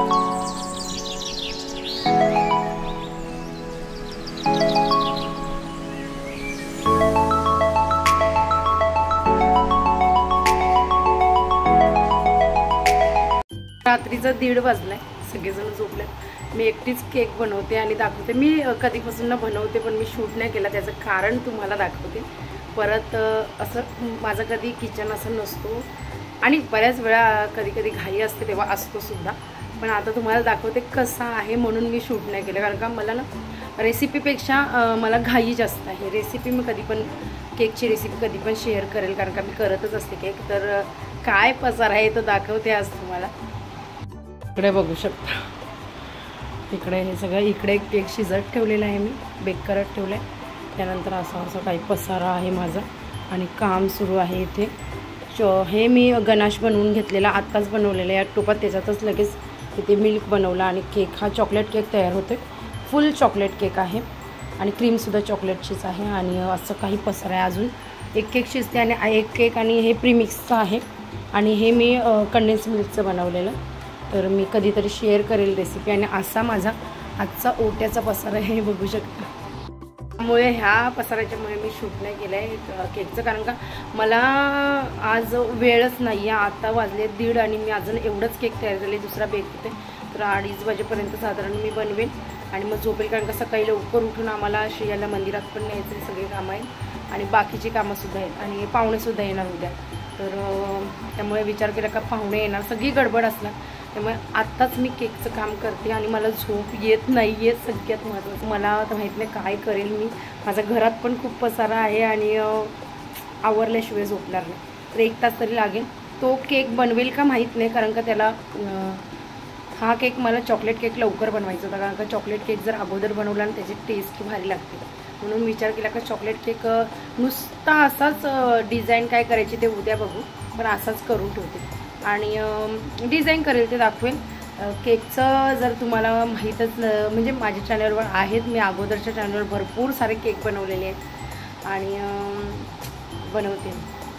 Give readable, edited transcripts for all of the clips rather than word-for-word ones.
रात्रीचा 1:30 वाजलाय, सगळेजण झोपले. मी एकटीच केक बनवते आणि दाखवते. मी कधीपासून बनवते पण मी शूट नाही केला, त्याचं कारण तुम्हाला दाखवते. परत असं माझं कधी किचन असं नसतो आणि बऱ्याच वेळा कधी कधी घाई असते तेव्हा असतो सुद्धा, पण आता तुम्हाला दाखवते कसा आहे म्हणून मी शूट नाही केलं. कारण का मला ना रेसिपीपेक्षा मला घाई जास्त आहे. रेसिपी मी कधी पण केकची रेसिपी कधी पण शेअर करेल, कारण का मी करतच असते केक. तर काय पसार आहे तो दाखवते आज तुम्हाला. इकडे बघू शकता, इकडे हे सगळं, इकडे केक शिजत ठेवलेला आहे, मी बेक करत ठेवलं आहे. त्यानंतर असं काही पसारा आहे माझा आणि काम सुरू आहे इथे. हे मी गनाश बनवून घेतलेला, आत्ताच बनवलेला या टोपात. त्याच्यातच लगेच इथे मिल्क बनवला आणि केक हा चॉकलेट केक तयार होतो. फुल चॉकलेट केक आहे आणि क्रीमसुद्धा चॉकलेटचीच आहे. आणि असं काही पसारा आहे. अजून एक केक शिजते आणि एक केक आणि हे प्रीमिक्सचं आहे आणि हे मी कंडेन्स मिल्कचं बनवलेलं. तर मी कधीतरी शेअर करेल रेसिपी. आणि असा माझा आजचा ओट्याचा पसारा आहे, बघू शकता. त्यामुळे ह्या पसाराच्यामुळे मी शूट नाही केलं आहे केकचं, कारण का मला आज वेळच नाही आहे. आता वाजले 1:30 आणि मी अजून एवढंच केक तयार झाले, दुसरा बेक होते. तर 2:30 वाजेपर्यंत साधारण मी बनवेन आणि मग झोपेल, कारण का सकाळी लवकर उठून आम्हाला श्रेयाला मंदिरात पण न्यायचे सगळे कामं आहेत आणि बाकीची कामंसुद्धा आहेत आणि पाहुणेसुद्धा येणार उद्या. तर त्यामुळे विचार केला का पाहुणे येणार, सगळी गडबड असणार, त्यामुळे आत्ताच मी केकचं काम करते आणि मला झोप येत नाही आहे. सगळ्यात महत्त्वाचं मला आता माहीत नाही काय करेल मी. माझ्या घरात पण खूप पसारा आहे आणि आवरल्याशिवाय झोपणार नाही. तर 1 तास तरी लागेल. तो केक बनवेल का माहीत नाही, कारण का त्याला हा केक मला चॉकलेट केक लवकर बनवायचा होता, कारण का चॉकलेट केक जर अगोदर बनवला आणि त्याची टेस्ट भारी लागते. म्हणून विचार केला का चॉकलेट केक नुसता असाच डिझाईन काय करायची ते उद्या बघू, पण असाच करून ठेवते आणि डिझाईन करेल ते दाखवेल. केकचं जर तुम्हाला माहीतच म्हणजे माझ्या चॅनलवर आहेत, मी अगोदरच्या चॅनलवर भरपूर सारे केक बनवलेले आहेत आणि बनवते.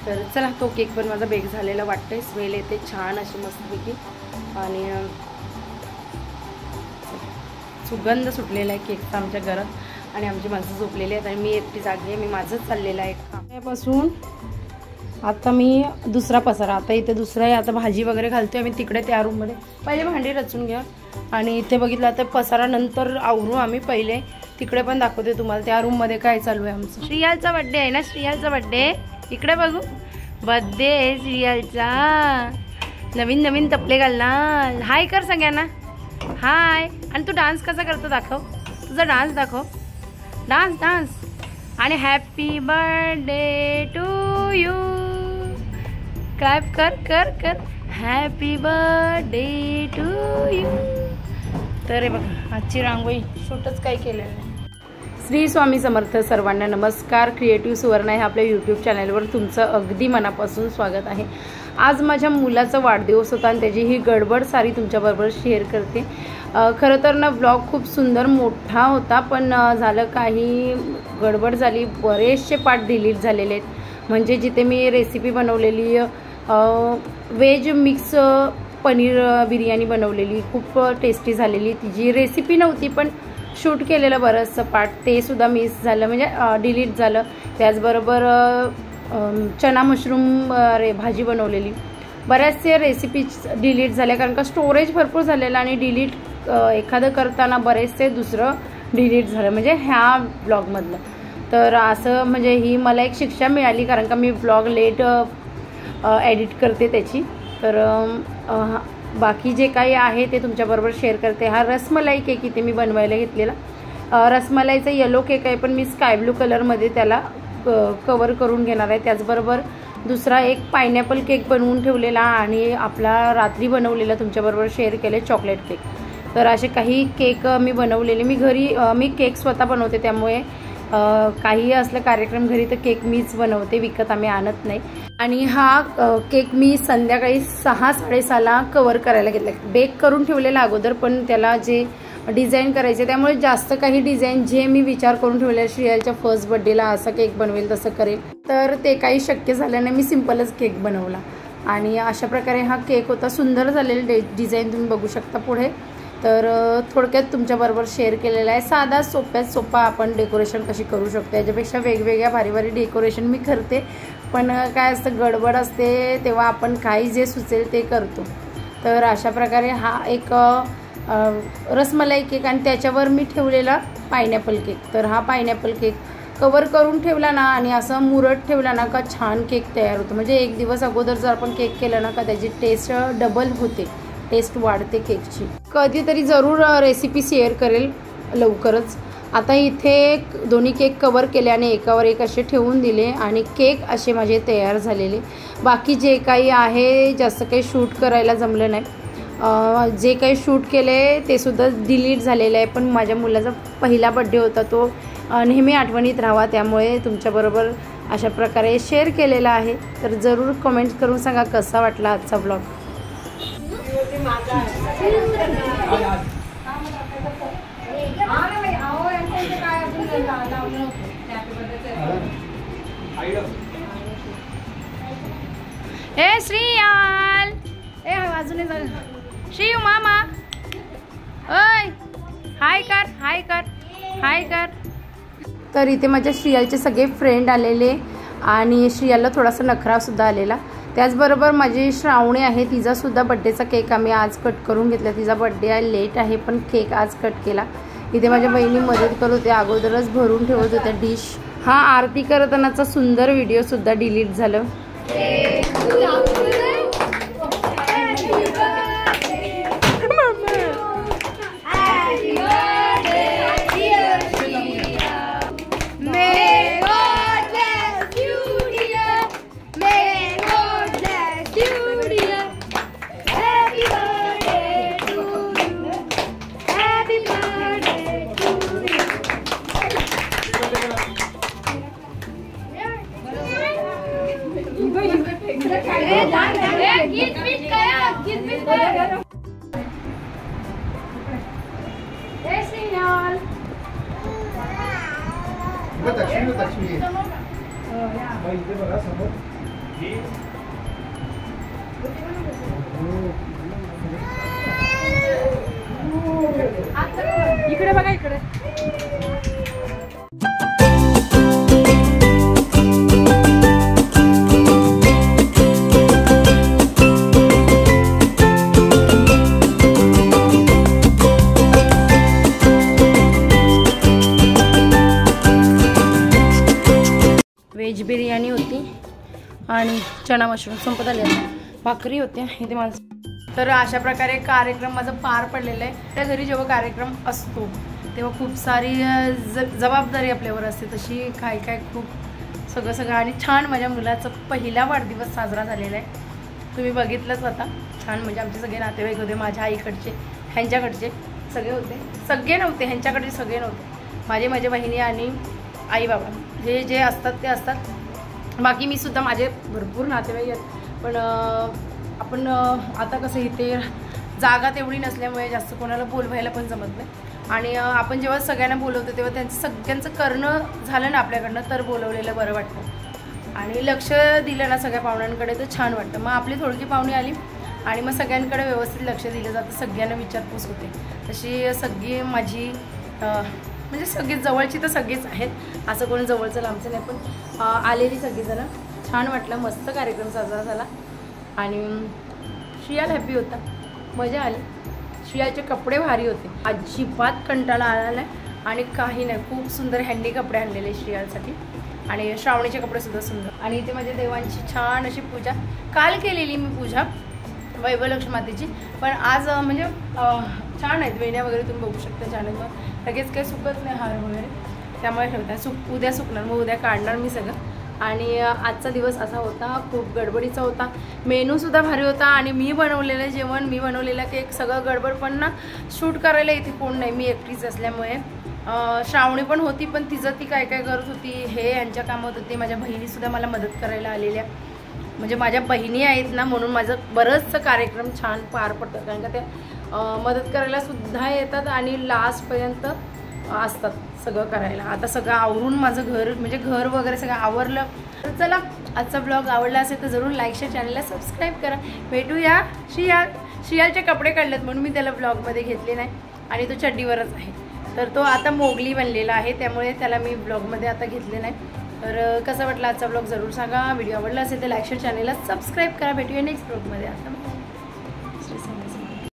तर चला, तो केक पण माझा बेक झालेला वाटतंय. स्मेल येते छान अशी मस्तपैकी आणि सुगंध सुटलेला आहे केकचा आमच्या घरात आणि आमची माणसं झोपलेली आहेत आणि मी एकटी जागी आहे. मी माझंच चाललेलं आहे कामापासून. आता मी दुसरा पसारा, आता इथे दुसरा आहे. आता भाजी वगैरे घालते आम्ही तिकडे त्या रूममध्ये. पहिले भांडी रचून घ्या आणि इथे बघितलं आता पसारा नंतर आवरू आम्ही. पहिले तिकडे पण दाखवते तुम्हाला त्या रूममध्ये काय चालू आहे आमचं. श्रियालचा बड्डे आहे ना, श्रियालचा बड्डे. इकडे बघू, बड्डे आहे श्रियालचा. नवीन नवीन तपले घालणार. हाय कर सगळ्यांना, हाय. आणि तू डान्स कसा करतो दाखव, तुझा डान्स दाखव. डान्स डान्स आणि happy birthday to you. Clap कर कर कर. Happy birthday to you. तर हे बघा, आजची रांगोळी शूटच काही केलेलं नाही. श्री स्वामी समर्थ सर्वांना नमस्कार. क्रिएटिव्ह सुवर्ण आहे आपल्या यूट्यूब चॅनलवर तुमचं अगदी मनापासून स्वागत आहे. आज माझ्या मुलाचा वाढदिवस होता आणि त्याची ही गडबड सारी तुमच्याबरोबर शेअर करते. खरं तर ना ब्लॉग खूप सुंदर मोठा होता, पण झालं काही गडबड झाली. बरेचसे पार्ट डिलीट झालेले आहेत. म्हणजे जिथे मी रेसिपी बनवलेली व्हेज मिक्स पनीर बिर्याणी बनवलेली, खूप टेस्टी झालेली, तिची रेसिपी नव्हती पण शूट केलेलं बरंचसं पार्ट ते सुद्धा मिस झालं, म्हणजे डिलीट झालं. त्याचबरोबर चना मशरूम भाजी बनवलेली, बऱ्याचशा रेसिपीज डिलीट झाल्या, कारण का स्टोरेज भरपूर झालेलं आणि डिलीट एखादं करताना बरेचसे दुसरं डिलीट झालं, म्हणजे ह्या ब्लॉगमधलं. तर असं म्हणजे ही मला एक शिक्षा मिळाली, कारण का मी ब्लॉग लेट एडिट करते त्याची. तर बाकी जे काही आहे ते तुमच्याबरोबर शेअर करते. हा रसमलाई केक इथे मी बनवायला घेतलेला. रसमलाईचा येलो केक आहे, पण मी स्काय ब्लू कलरमध्ये त्याला कवर करून घेणार आहे. त्याचबरोबर दुसरा एक पायनॅपल केक बनवून ठेवलेला आणि आपला रात्री बनवलेला तुमच्याबरोबर शेअर केले चॉकलेट केक. तर असे काही केक मी बनवलेले. मी केक स्वतः बनवते, त्यामुळे काही असलं कार्यक्रम घरी तर केक मीच बनवते, विकत आम्ही आणत नाही. आणि हा केक मी संध्याकाळी 6-6:30ला कवर करायला घेतला. बेक करून ठेवलेला अगोदर, पण त्याला जे डिझाईन करायचे त्यामुळे जास्त काही डिझाईन जे मी विचार करून ठेवले श्रेयाच्या फर्स्ट बर्थडेला असा केक बनवेल तसं करेल, तर ते काही शक्य झालं नाही. मी सिंपलच केक बनवला आणि अशा प्रकारे हा केक होता. सुंदर झालेले डिझाईन तुम्ही बघू शकता पुढे. तर थोडक्यात तुमच्याबरोबर शेअर केलेला आहे. साधा सोपा आपण डेकोरेशन कशी करू शकतो, याच्यापेक्षा वेगवेगळ्या भारी भारी डेकोरेशन मी करते. पण काय असतं, गडबड असते तेव्हा आपण काही जे सुचेल ते करतो. तर अशा प्रकारे हा एक रसमलाई केक आणि त्याच्यावर मी ठेवलेला पायनॅपल केक. तर हा पायनॅपल केक कवर करून ठेवला ना आणि असं मुरत ठेवला ना का छान केक तयार होतो. म्हणजे एक दिवस अगोदर जर आपण केक केला ना का त्याची टेस्ट डबल होते, टेस्ट वाढते केकची. कधीतरी जरूर रेसिपी शेअर करेल लवकरच. आता इथे दोन्ही केक कवर केले आणि एकावर एक असे ठेवून दिले आणि केक असे माझे तयार झालेले. बाकी जे काही आहे जास्त काही शूट करायला जमलं नाही. जे काही शूट केले ते सुद्धा डिलीट झालेलं आहे. पण माझ्या मुलाचा पहिला बड्डे होता, तो नेहमी आठवणीत राहावा त्यामुळे तुमच्याबरोबर अशा प्रकारे शेअर केलेला आहे. तर जरूर कमेंट करून सांगा कसा वाटला आजचा ब्लॉग. ए श्रीयाल, ए अजून श्रीयू मामा, ओय हाय कर, हाय कर, हाय कर. तर इथे माझ्या श्रियालचे सगळे फ्रेंड आलेले आणि श्रियालला थोडासा नखरासुद्धा आलेला. त्याचबरोबर माझी श्रावणी आहे, तिचासुद्धा बड्डेचा केक आम्ही आज कट करून घेतला. तिचा बड्डे आहे, लेट आहे पण केक आज कट केला. इथे माझ्या बहिणी मदत करत होत्या, अगोदरच भरून ठेवत होत्या डिश. हा आरती करतानाचा सुंदर व्हिडिओसुद्धा डिलीट झालं. इकडे बघा, इकडे व्हेज बिर्याणी होती आणि चणा मशरूम संपत आले, भाकरी होत्या इथे माझं. तर अशा प्रकारे कार्यक्रम माझा पार पडलेला आहे. त्या घरी जेव्हा कार्यक्रम असतो तेव्हा खूप सारी जबाबदारी आपल्यावर असते, तशी काय काय खूप सगळं आणि छान माझ्या मुलाचा पहिला वाढदिवस साजरा झालेला आहे. तुम्ही बघितलंच आता. छान म्हणजे आमचे सगळे नातेवाईक होते, माझ्या आईकडचे, ह्यांच्याकडचे सगळे होते. सगळे नव्हते, ह्यांच्याकडचे सगळे नव्हते. माझ्या बहिणी आणि आई बाबा हे जे असतात ते असतात. बाकी मी सुद्धा माझे भरपूर नातेवाईक आहेत. पण आपण आता कसं इथे जागा तेवढी नसल्यामुळे जास्त कोणाला बोलवायला पण जमत नाही. आणि आपण जेव्हा सगळ्यांना बोलवतो तेव्हा सगळ्यांचं करणं झालं ना आपल्याकडनं तर बोलवलेलं बरं वाटतं आणि लक्ष दिलं ना सगळ्या पाहुण्यांकडे तर छान वाटतं. मग आपली थोडकी पाहुणी आली आणि मग सगळ्यांकडे व्यवस्थित लक्ष दिलं जातं, सगळ्यांना विचारपूस होते. तशी सगळी माझी म्हणजे सगळी जवळची तर सगळीच आहेत, असं कोणी जवळचं लांबचं नाही. पण आलेली सगळीजणं छान वाटलं, मस्त कार्यक्रम साजरा झाला आणि श्रियाल हॅपी होता, मजा आली. श्रियाचे कपडे भारी होते, अजिबात कंटाळा आला नाही आणि काही नाही. खूप सुंदर हँडी कपडे आणलेले श्रियालसाठी आणि श्रावणीचे कपडेसुद्धा सुंदर. आणि इथे माझ्या देवांची छान अशी पूजा काल केलेली मी पूजा वैभवलक्ष्मी मातेची. पण आज म्हणजे छान आहेत वेण्या वगैरे तुम्ही बघू शकता. छान आहेत, मग लगेच काही सुकत नाही हार वगैरे, त्यामुळे ठेवतात. उद्या सुकणार, मग उद्या काढणार मी सगळं. आणि आजचा दिवस असा होता, खूप गडबडीचा होता. मेनूसुद्धा भारी होता आणि मी बनवलेलं जेवण, मी बनवलेला केक, सगळं गडबड. पण ना शूट करायला इथे कोण नाही, मी एकटीच असल्यामुळे. श्रावणी पण होती पण ती काय काय करत होती, हे यांच्या कामात होते. माझ्या बहिणीसुद्धा मला मदत करायला आलेल्या, म्हणजे माझ्या बहिणी आहेत ना, म्हणून माझं बरंचसं कार्यक्रम छान पार पडतं. कारण का ते मदत करायला सुद्धा येतात आणि लास्टपर्यंत असतात सगळं करायला. आता सगळं आवरून माझं घर म्हणजे घर वगैरे सगळं आवरलं. तर चला, आजचा ब्लॉग आवडला असेल तर जरूर लाईक शेअर, चॅनलला सबस्क्राईब करा. भेटूया. शियालचे कपडे काढलेत म्हणून मी त्याला ब्लॉगमध्ये घेतले नाही आणि तो चड्डीवरच आहे. तर तो आता मोगली बनलेला आहे, त्यामुळे त्याला मी ब्लॉगमध्ये आता घेतले नाही. तर कसा वाटला आजचा ब्लॉग जरूर सांगा. व्हिडिओ आवडला असेल तर लाईक शेअर, चॅनलला सबस्क्राईब करा. भेटूया नेक्स्ट ब्लॉगमध्ये. आता